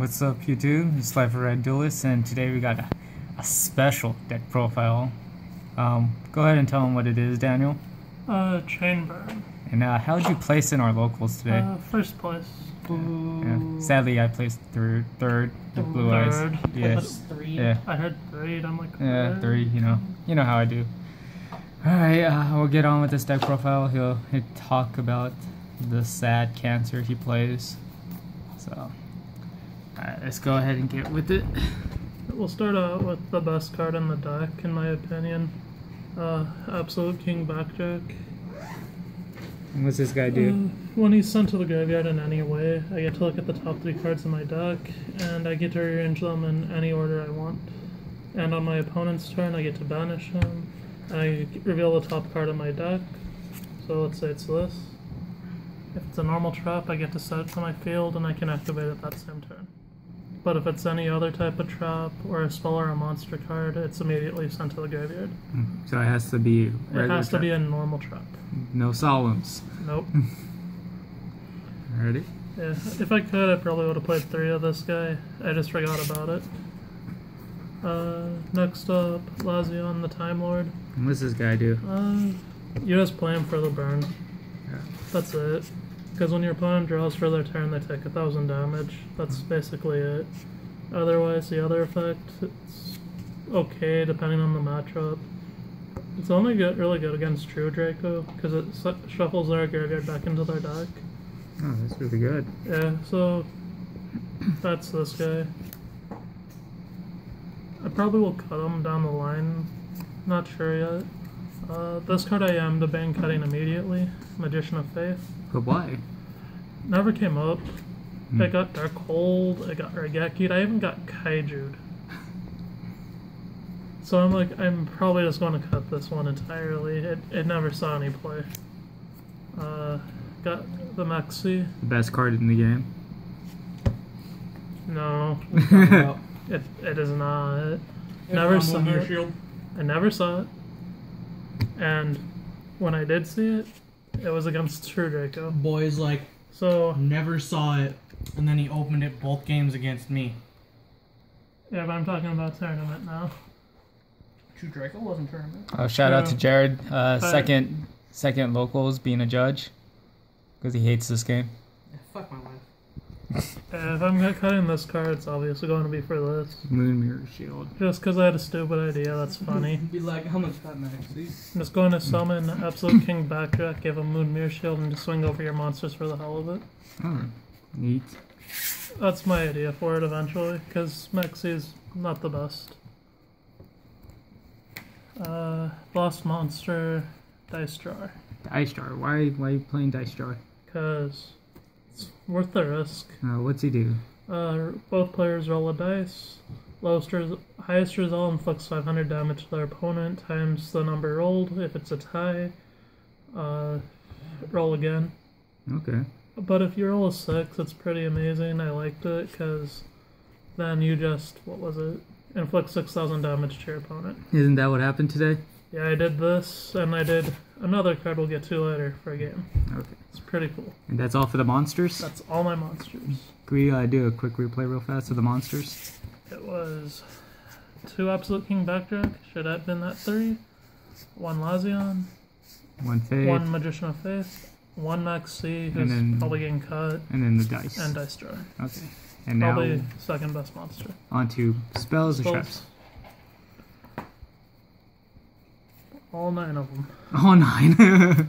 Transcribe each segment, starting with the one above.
What's up, YouTube? It's Life of Red Duelist, and today we got a special deck profile. Go ahead and tell them what it is, Daniel. Chain burn. And how'd you place in our locals today? First place. Yeah. Sadly, I placed third. The blue eyes. Yes. Yeah. I heard third. I'm like. Yeah, three. You know how I do. All right. We'll get on with this deck profile. He'll talk about the sad cancer he plays. So. Alright, let's go ahead and get with it. We'll start out with the best card in the deck, in my opinion. Absolute King Backjack. What's this guy do? When he's sent to the graveyard in any way, I get to look at the top 3 cards in my deck, and I get to rearrange them in any order I want. And on my opponent's turn, I get to banish him, and I reveal the top card of my deck. So let's say it's this. If it's a normal trap, I get to set it to my field, and I can activate it that same turn. But if it's any other type of trap, or a spell or a monster card, it's immediately sent to the graveyard. So it has to be It has to be a normal trap. No solemns. Nope. Ready? Yeah, if I could, I probably would have played 3 of this guy. I just forgot about it. Next up, Lazion, the Time Lord. What's this guy do? You just play him for the burn. Yeah. That's it. Because when your opponent draws for their turn, they take 1,000 damage. That's basically it. Otherwise, the other effect, it's okay depending on the matchup. It's only really good against True Draco, because it shuffles their graveyard back into their deck. Oh, that's really good. Yeah, so that's this guy. I probably will cut him down the line. Not sure yet. This card I am debating cutting immediately. Magician of Faith. But why? Never came up. I got Darkhold, I got Raigeki, I even got Kaiju'd. So I'm like, I'm probably just going to cut this one entirely. It never saw any play. Got the Mexi. The best card in the game? No. It is not. Never saw it. Shield. I never saw it. And when I did see it, it was against True Draco. Boys never saw it, and then he opened it both games against me. Yeah, but I'm talking about tournament now. True Draco wasn't tournament. Shout out to Jared. Second locals being a judge because he hates this game. Yeah, fuck my life. If I'm cutting this card, it's obviously going to be for this. Moon Mirror Shield. Just because I had a stupid idea, that's funny. Be like, how much that max? I'm just going to summon Absolute King Backjack, give him Moon Mirror Shield, and just swing over your monsters for the hell of it. Oh, neat. That's my idea for it eventually, because Mexi's not the best. Lost Monster, Dice Jar. Dice Jar. Why are you playing Dice Jar? Because it's worth the risk. What's he do? Both players roll a dice. Highest result inflicts 500 damage to their opponent times the number rolled. If it's a tie, roll again. Okay. But if you roll a 6, it's pretty amazing. I liked it because then you just, inflict 6,000 damage to your opponent. Isn't that what happened today? Yeah, I did this, and I did another card we'll get to later for a game. Okay. It's pretty cool. And that's all for the monsters? That's all my monsters. Can we do a quick replay real fast of the monsters? It was 2 Absolute King Backjack, should have been that 3. 1 Lazion. 1 Faith. 1 Magician of Faith. 1 Maxi, who's probably getting cut. And then the dice. And Dice Jar. Okay. And probably now second best monster. On to spells and traps. All 9 of them. All 9.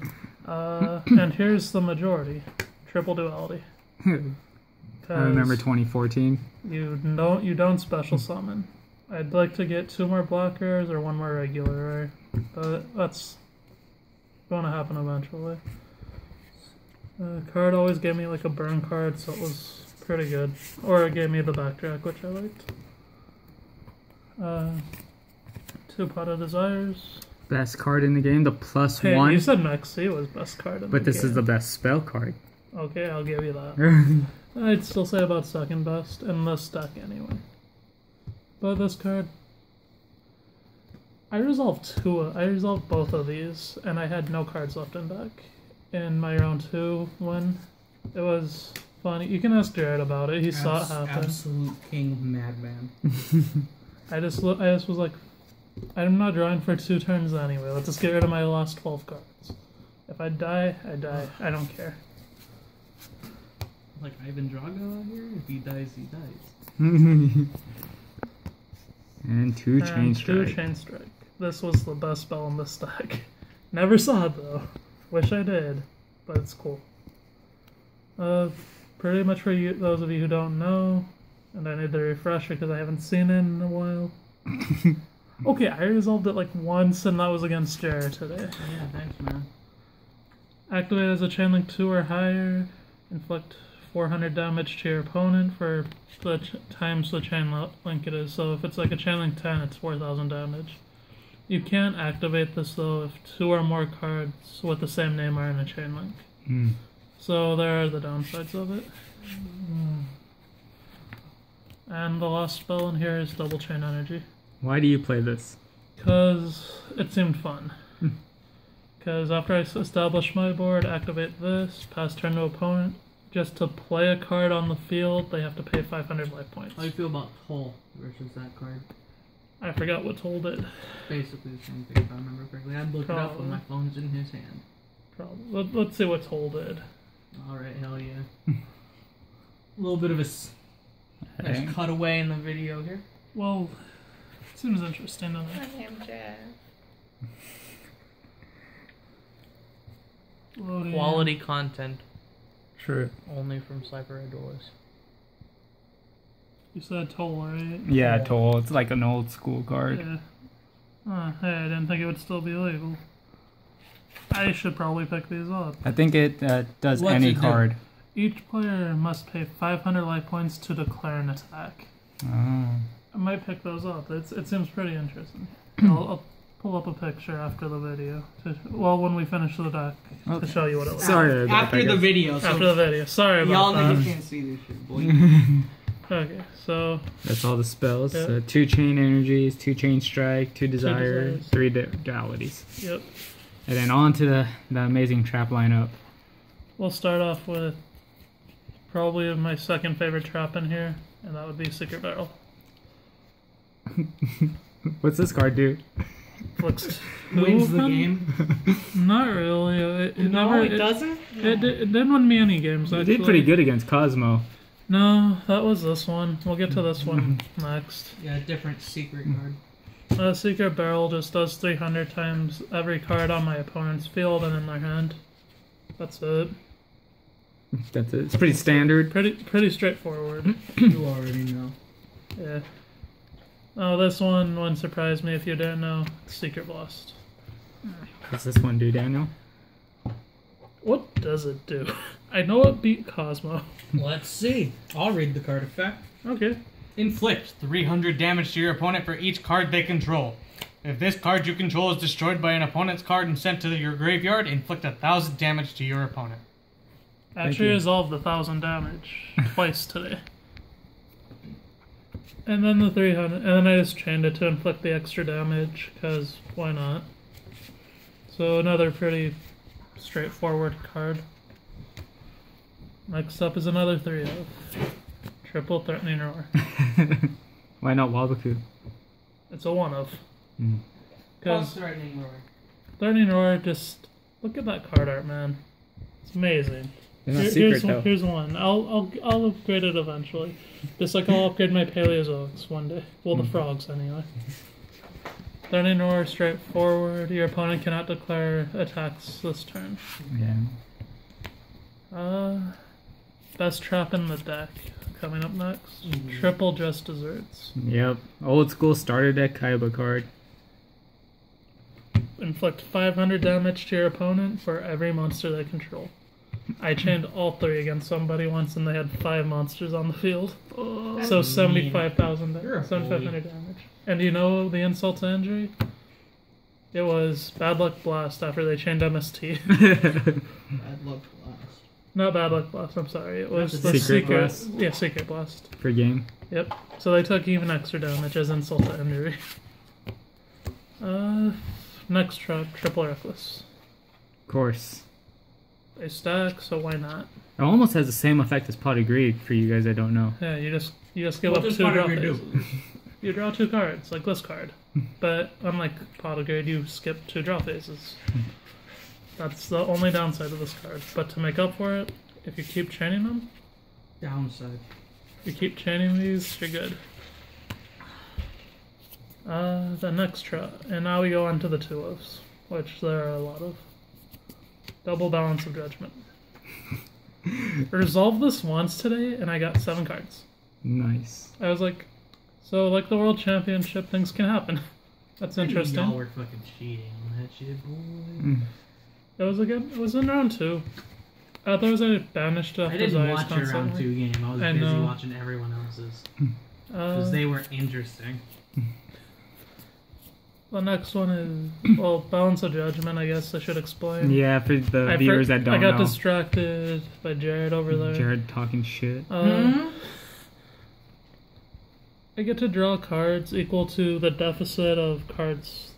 And here's the majority. Triple Duality. I remember 2014. You don't special summon. I'd like to get 2 more blockers or 1 more regular, but that's going to happen eventually. Card always gave me like a burn card, so it was pretty good. Or it gave me the Backjack, which I liked. 2 Pot of Desires. Best card in the game, the +1. Hey, you said Mexi was best card in the game. But this is the best spell card. Okay, I'll give you that. I'd still say about second best, in this deck anyway. But this card, I resolved both of these, and I had no cards left in deck. In my round 2 win, it was funny. You can ask Jared about it. He saw it happen. Absolute king madman. I just was like, I'm not drawing for 2 turns anyway. Let's just get rid of my last 12 cards. If I die, I die. I don't care. Like Ivan Drago out here? If he dies, he dies. And 2 chain strike. 2 chain strike. This was the best spell in this deck. Never saw it though. Wish I did, but it's cool. Pretty much for you, those of you who don't know, and I need the refresher because I haven't seen it in a while. Okay, I resolved it like once, and that was against Jared today. Yeah, thanks, man. Activate as a chain link 2 or higher. Inflict 400 damage to your opponent for the times the chain link it is. So if it's like a chain link 10, it's 4,000 damage. You can't activate this though if 2 or more cards with the same name are in a chain link. So there are the downsides of it. And the last spell in here is double chain energy. Why do you play this? Because it seemed fun. Because after I establish my board, activate this, pass turn to opponent. Just to play a card on the field, they have to pay 500 life points. How do you feel about Toll versus that card? I forgot what Toll did. Basically the same thing, if I remember correctly. I'd look it up when my phone's in his hand. Probably. Let's see what Toll did. Alright, hell yeah. A little bit of a nice cutaway in the video here. Well, seems interesting, doesn't it? I am Jeff. Quality content. True. Only from Cypher Adores. You said Toll, right? Yeah, Toll. It's like an old school card. Yeah. Hey, I didn't think it would still be legal. I should probably pick these up. I think it does What's any it do? card. Each player must pay 500 life points to declare an attack. Oh. I might pick those up. It seems pretty interesting. I'll pull up a picture after the video. When we finish the deck, to show you what it looks like. Sorry about After that, the guys. video. So After the video. Sorry about y'all that. niggas can't see this shit, boy. Okay, so That's all the spells. Yeah. So 2 chain energies, 2 chain strike, 2 desire, desires. 3 dualities. yep. And then on to the amazing trap lineup. We'll start off with probably my second favorite trap in here, and that would be Secret Barrel. What's this card do? Looks Wins the fun? game. Not really. It doesn't? It didn't win me any games. It Actually. did pretty good against Cosmo. No, that was this one. We'll get to this one next. Yeah, different secret card. Secret Barrel just does 300 times every card on my opponent's field and in their hand. That's it. That's it. It's pretty standard. Pretty straightforward. You already know. Yeah. Oh, this one wouldn't surprise me if you didn't know. It's Secret Blast. What's this one do, Daniel? What does it do? I know it beat Cosmo. Let's see. I'll read the card effect. Okay. Inflict 300 damage to your opponent for each card they control. If this card you control is destroyed by an opponent's card and sent to your graveyard, inflict 1,000 damage to your opponent. Actually you. resolved 1,000 damage twice today. And then the 300, and then I just chained it to inflict the extra damage, because why not? So another pretty straightforward card. Next up is another 3-of. Triple Threatening Roar. Why not Wabaku? It's a 1-of. Mm. Because Threatening Roar. Threatening Roar, just look at that card art, man. It's amazing. They're not Here's secret, though. here's one. I'll upgrade it eventually. Just like I'll upgrade my Paleozoics one day. Well, the frogs anyway. Threatening Roar, straightforward. Your opponent cannot declare attacks this turn. Yeah. Best trap in the deck. Coming up next. Triple Just Desserts. Yep. Old school starter deck Kaiba card. Inflict 500 damage to your opponent for every monster they control. I chained all 3 against somebody once and they had 5 monsters on the field. So 75,000 You're a 7,500 damage. And do you know the insult to injury? It was Bad Luck Blast after they chained MST. Bad luck blast. Not Bad Luck Blast, I'm sorry. It was That's the a Secret Blast? Yeah, Secret Blast. Per game. Yep. So they took even extra damage as insult to injury. Next trap, Triple Reckless. Of course. They stack, so why not? It almost has the same effect as Pot of Greed for you guys that don't know. Yeah, you just give What up does 2 Pot draw of Greed do? phases. You draw 2 cards, like this card. But unlike Pot of Greed, you skip 2 draw phases. That's the only downside of this card. But to make up for it, if you keep chaining them, Downside. if you keep chaining these, you're good. The next draw. And now we go on to the 2-ofs, which there are a lot of. Double Balance of Judgment. Resolved this once today, and I got 7 cards. Nice. I was like, so like the World Championship, things can happen. That's interesting. Y'all were fucking cheating on that shit, boy. It was in round 2. There was a banished I after didn't Zayas watch your round constantly. 2 game. I was I busy know. watching everyone else's. Because they were interesting. The next one is, well, Balance of Judgment, I guess I should explain. Yeah, for the viewers that don't I got know. distracted by Jared over there. Jared talking shit. I get to draw cards equal to the deficit of cards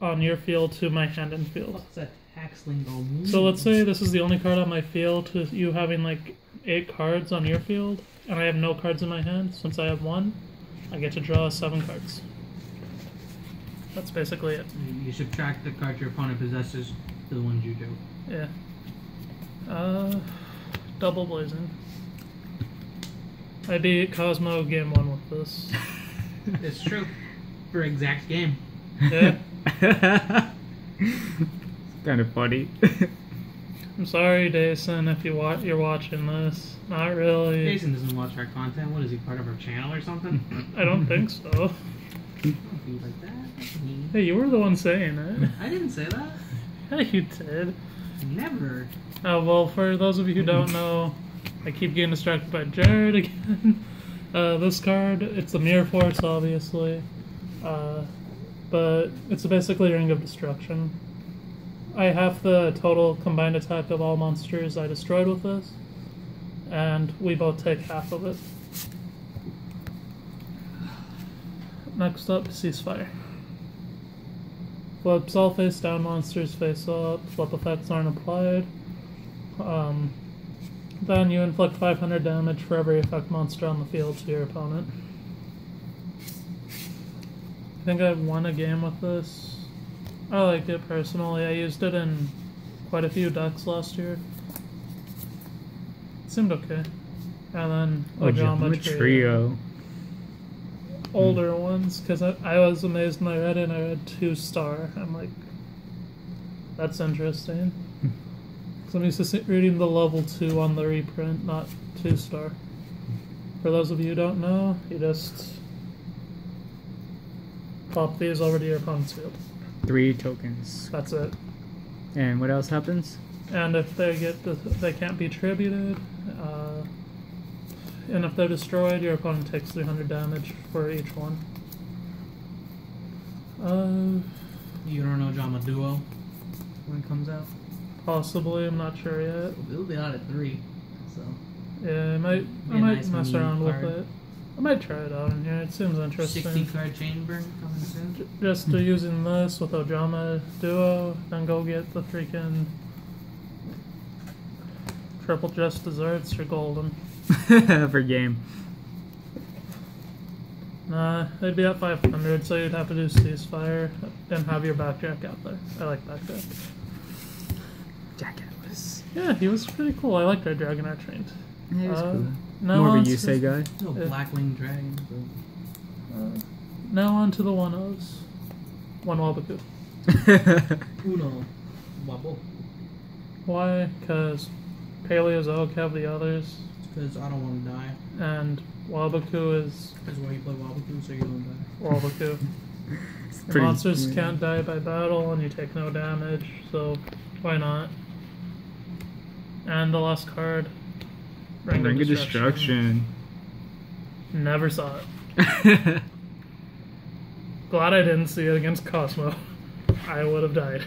on your field to my hand and field. What's that tax lingo mean? So let's say this is the only card on my field to you having like 8 cards on your field, and I have no cards in my hand. Since I have 1, I get to draw 7 cards. That's basically it. You subtract the cards your opponent possesses to the ones you do. Yeah. Double Blazing. I beat Cosmo game 1 with this. It's true. For exact game. Yeah. Kind of funny. I'm sorry, Dason, if you're watching this. Not really. Jason doesn't watch our content. What is he, part of our channel or something? I don't think so. Don't be like that. That's mean. Hey, you were the one saying it. I didn't say that. Yeah, you did. Never. Oh, well, for those of you who don't know, I keep getting distracted by Jared again. This card, it's a Mirror Force, obviously. But it's basically a Ring of Destruction. I have the total combined attack of all monsters I destroyed with this, and we both take half of it. Next up, Ceasefire. Flips all face down monsters face up, flip effects aren't applied. Then you inflict 500 damage for every effect monster on the field to your opponent. I think I won a game with this. I like it personally. I used it in quite a few decks last year. It seemed okay. And then Ojama Trio. Older ones, because I was amazed when I read it and I read 2-star. I'm like, that's interesting. Because I'm used to reading the level 2 on the reprint, not 2-star. For those of you who don't know, you just pop these over to your opponent's field. 3 tokens. That's it. And what else happens? And if they they can't be tributed, and if they're destroyed, your opponent takes 300 damage for each one. You don't know Jama Duo when it comes out? Possibly, I'm not sure yet. It'll be out at 3. So Yeah, I might nice mess mini around card. with it. I might try it out in here. It seems interesting. 60 card chamber coming soon. Just using this with Ojama Duo, then go get the freaking triple just desserts. You're golden. For game. Nah, they'd be at 500, so you'd have to do Ceasefire and have your backjack out there. I like backjack. Jack Atlas. Yeah, he was pretty cool. I liked our Dragon Trained. Yeah, it's cool. Now More of on a to- Yusei guy. No Yeah. Blackwing Dragon. Now on to the 1-0s. 1 Wabaku. Uno. Wobble. Why? Because Paleozoic have the others, Because I don't want to die. and Wabaku is That's why you play Wobble so you don't die. Wabaku. The Pretty- monsters yeah. can't die by battle, and you take no damage, so why not? And the last card, Ring of Destruction. Never saw it. Glad I didn't see it against Cosmo. I would have died.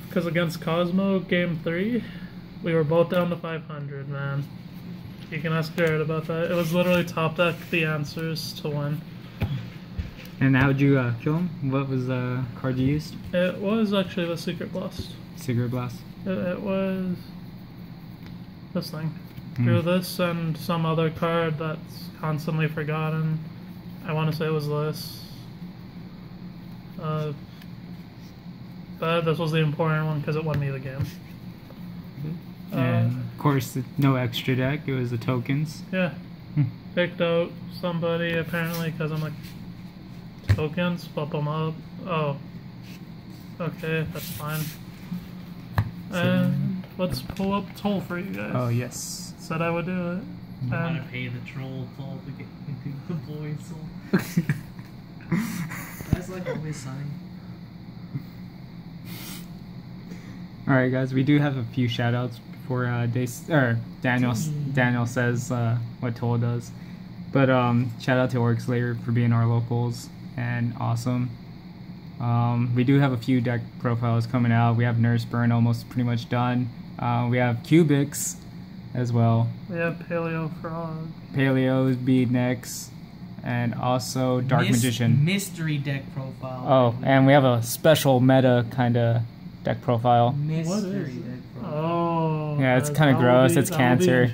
Because against Cosmo, game 3, we were both down to 500, man. You can ask Jared about that. It was literally top deck the answers to win. And how'd you kill him? What was the card you used? It was actually the Secret Blast. Cigarette Blast. It was... this thing. Drew this and some other card that's constantly forgotten. I want to say it was this. But this was the important one because it won me the game. And of course, no extra deck. It was the tokens. Yeah. Picked out somebody apparently because I'm like, tokens, flip them up. Oh. Okay, that's fine. And let's pull up toll for you guys. Oh, yes. Said I would do it. I'm gonna pay the troll toll to get into the boy soul. That's like always sunny. Alright, guys, we do have a few shoutouts before Daniel says what Toll does. But shout out to Orcslayer for being our locals and awesome. We do have a few deck profiles coming out. We have Nurse Burn almost pretty much done. We have Cubics as well. We have Paleo Frog. Paleo's Bead next. And also Dark Magician. Mystery deck profile. Oh, and we have a special meta kind of deck profile. Mystery deck profile. Oh. Yeah, it's kind of gross. It's Cancer.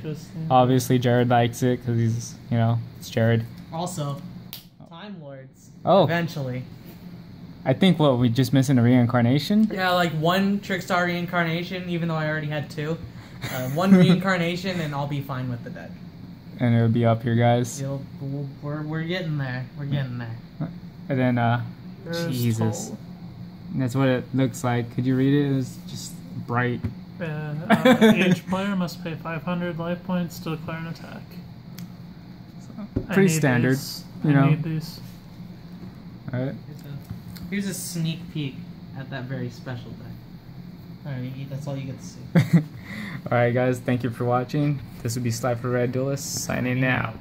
Obviously, Jared likes it because he's, it's Jared. Also, Time Lords. Oh. Eventually. I think we just missing a reincarnation. Yeah, like one Trickstar reincarnation, even though I already had two. One reincarnation, and I'll be fine with the deck. And it'll be up here, guys. We're getting there. We're getting there. And then, There's Jesus. Toll. That's what it looks like. Could you read it? It's just bright. Yeah, each player must pay 500 life points to declare an attack. Pretty standard, I need these. Alright. Here's a sneak peek at that very special deck. Alright, that's all you get to see. Alright, guys, thank you for watching. This would be Slifer Red Duelist signing out.